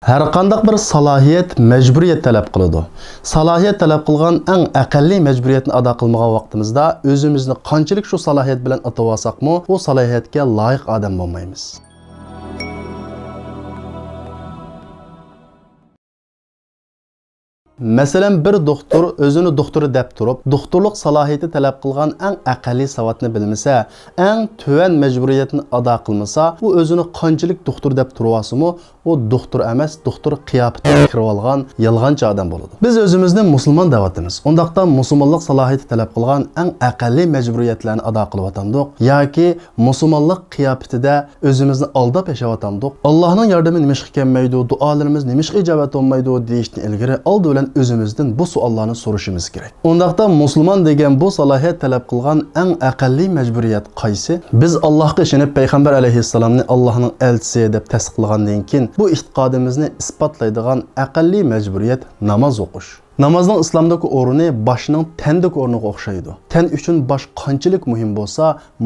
Her qandaq bir salohiyat, majburiyat talab qiladi. Salohiyat talab qilgan eng aqalliy majburiyatni ado qilmagan vaqtimizda o'zimizni qanchalik shu salohiyat bilan atab olsaqmi, u salohiyatga loyiq odam bo'lmaymiz. Masalan, bir doktor o'zini doktori deb turib, doktorlik salohiyati talab qilgan eng aqalliy savatni bilmasa, eng tuvan majburiyatni ado qilmasa, u o'zini qanchalik doktor deb turasimi, o doktor emas, doktor qiyofatiga kirib olgan yolg'onchi odam bo'ladi. Biz o'zimizni musulmon da'vatimiz. Undaqda musulmonlik salohiyati talab qilgan eng aqalliy majburiyatlarni ado qilib atandiq yoki musulmonlik qiyofatida o'zimizni aldab yashayotgandik. Allohning yordami nimishga kelmaydi, duolarimiz nimishga ijobat olmaydi deyishdan ilgari oldi bilan o'zimizdan bu savollarni so'rashimiz kerak. Undaqda musulmon degan bu salohiyat talab qilgan eng aqalliy majburiyat qaysi? Biz Allohga ishonib payg'ambar alayhissalomni Allohning elchisi deb tasdiqlagandan keyin bu e'tiqodimizni isbotlaydigan aqalliy majburiyat namoz o'qish. Namazning islomdagi o'rni boshning tandagi o'rniga o'xshaydi. Tan uchun bosh qanchalik muhim bo'lsa,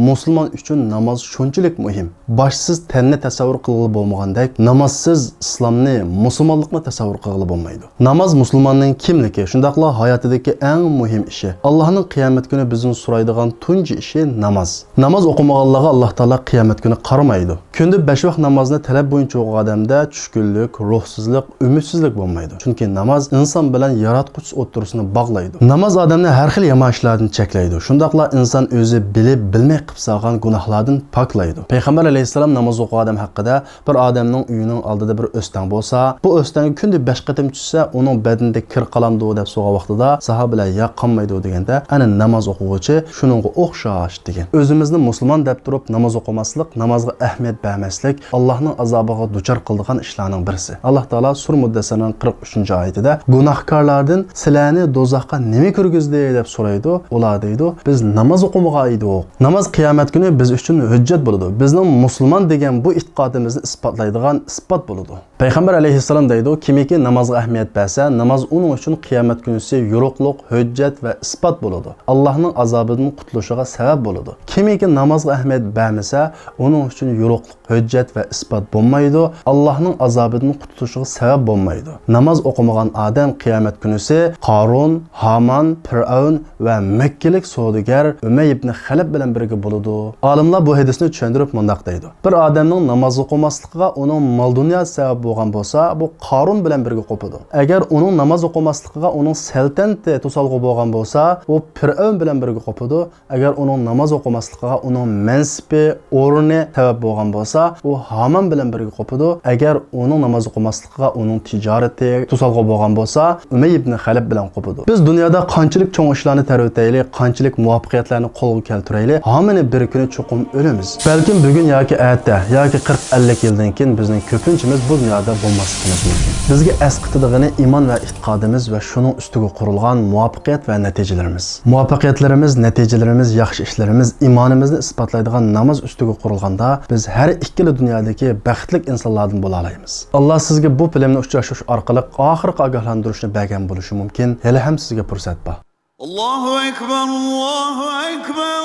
musulmon uchun namoz shunchalik muhim. Boshsiz tanni tasavvur qilib bo'lmagandek, namozsiz islomni, musulmonlikni tasavvur qilib bo'lmaydi. Namoz musulmonning kimligi, shundaqla hayotidagi eng muhim ishi. Allohning qiyomat kuni bizni so'raydigan tunji ishi namoz. Namoz o'qimaganlarga Alloh taolo qiyomat kuni qaramaydi. Kunda 5 vaqt namozni talab bo'yicha o'qigan odamda tushkunlik, ruhsizlik, umidsizlik bo'lmaydi. Chunki namoz inson bilan yaratquchi o'ttirisini bog'laydi. Namoz odamni har xil yomon ishlardan cheklaydi. Shundaqla inson o'zi bilib bilmay qilib solgan gunohlardan poklaydi. Payg'ambar alayhissalom namoz o'qigan odam haqida bir odamning uyining oldida bir o'stan bo'lsa, bu o'stan kunda 5 qatim tushsa, uning badanida kir qalamdi deb so'ragan vaqtida sahobalar yoqqanmaydi deganda, ana namoz o'quvchi shuningga o'xshash degan. O'zimizni musulmon deb turib namoz o'qimaslik, namozga ahamiyat bermaslik Allohning azobiga duchor qiladigan ishlarning birisi. Alloh taolo Sur muddasining 43-oyatida gunohkorlardan sizlarni do'zaxga nima kirgizdi deb so'raydi. Ular deydi, biz namoz o'qimagan edik. Namoz qiyomat kuni biz uchun hujjat bo'ladi. Bizning musulmon degan bu e'tiqodimizni isbotlaydigan isbot bo'ladi. Payg'ambar alayhissalom deydi, kimiki namozga ahamiyat bersa, namoz uning uchun qiyomat kunisi yo'riqlik, hujjat va isbot bo'ladi. Allohning azobidan qutulishiga sabab bo'ladi. Kimiki namozga ahamiyat bermasa, uning uchun yo'riqlik, hujjat va isbot bo'lmaydi. Allohning azobidan qutulishiga sabab bo'lmaydi. Namoz o'qimagan odam qiyomat kunisi Qarun, Haman, Fir'avn va Makkalik savdogar Umay ibn Xalab bilan birga bo'ladi. Olimlar bu hadisni tushuntirib mundaq deydi. Bir odamning namoz o'qimasligiga uning mol dunyosi sabab bo'lgan bo'lsa, bu Qarun bilan birga qopadi. Agar uning namoz o'qimasligiga uning saltanati to'salg'i bo'lgan bo'lsa, u Fir'avn bilan birga qopadi. Agar uning namoz o'qimasligiga uning mansibi, o'rni sabab bo'lgan bo'lsa, u Haman bilan birga qopadi. Agar uning namoz o'qimasligiga uning tijorati to'salg'i bo'lgan bo'lsa, Umay ibn Xalab bilan qopadi. Biz dunyoda qanchalik cho'ng ishlarni tarvitaylik, qanchalik muvaffaqiyatlarni qo'lga keltiraylik, hammani bir kuni cho'qim o'lamiz. Balkim bugun yoki erta yoki 40-50 yildan keyin bizning ko'pinchimiz bu dunyoda bo'lmasligimiz mumkin. Bizga asqitadigan iymon va e'tiqodimiz va shuning ustiga qurilgan muvaffaqiyat va natijalarimiz. Muvaffaqiyatlarimiz, natijalarimiz, yaxshi ishlarimiz iymonimizni isbotlaydigan namoz ustiga qurilganda biz har ikkala dunyodagi baxtli insonlardan bo'la olamiz. Alloh sizga bu bilimni uchrashish orqali oxirgi ogohlantirishni bergan bo'lishi mumkin. Hali ham sizga fursat bor. Allohu akbar, Allohu akbar.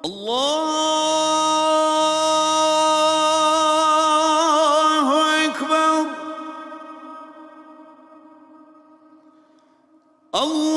Allohu akbar. Allah